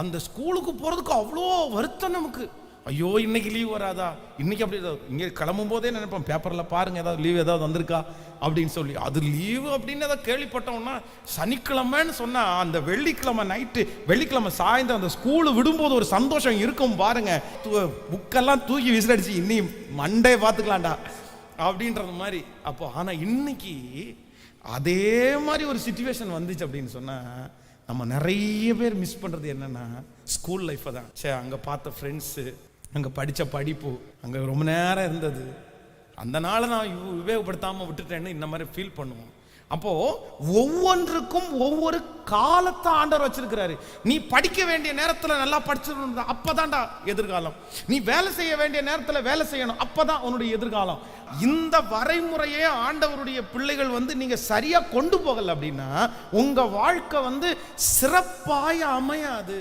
அந்த ஸ்கூலுக்கு போகிறதுக்கு அவ்வளோ வருத்தம் நமக்கு. ஐயோ இன்னைக்கு லீவ் வராதா, இன்னைக்கு அப்படி இங்கே கிளம்பும் போதே நினைப்போம் பேப்பரில் பாருங்க ஏதாவது லீவ் ஏதாவது வந்திருக்கா அப்படின்னு சொல்லி. அது லீவு அப்படின்னு ஏதாவது கேள்விப்பட்டோம்னா சனிக்கிழமைன்னு சொன்னால் அந்த வெள்ளிக்கிழமை நைட்டு வெள்ளிக்கிழமை சாயந்தரம் அந்த ஸ்கூலு விடும்போது ஒரு சந்தோஷம் இருக்கும் பாருங்க. புக்கெல்லாம் தூக்கி விசிலடிச்சு இன்னி மண்டே பார்த்துக்கலாம்டா அப்படின்றது மாதிரி. அப்போ ஆனால் இன்னைக்கு அதே மாதிரி ஒரு சிச்சுவேஷன் வந்துச்சு அப்படின்னு சொன்னால் நம்ம நிறைய பேர் மிஸ் பண்ணுறது என்னென்னா ஸ்கூல் லைஃப்பை தான். சரி, அங்கே பார்த்த ஃப்ரெண்ட்ஸு, அங்கே படித்த படிப்பு, அங்கே ரொம்ப நேரம் இருந்தது, அந்த நாளை நான் உபயோகப்படுத்தாமல் விட்டுட்டேன்னு இந்த மாதிரி ஃபீல் பண்ணுவோம். அப்போது ஒவ்வொன்றுக்கும் ஒவ்வொரு காலத்தை ஆண்டவர் வச்சிருக்கிறாரு. நீ படிக்க வேண்டிய நேரத்தில் நல்லா படிச்சிடணும், அப்போதான்டா எதிர்காலம். நீ வேலை செய்ய வேண்டிய நேரத்தில் வேலை செய்யணும், அப்போதான் உன்னுடைய எதிர்காலம். இந்த வரைமுறையே ஆண்டவருடைய பிள்ளைகள் நீங்க சரியா கொண்டு போகல அப்படின்னா உங்க வாழ்க்கை சிறப்பாய் அமையாது.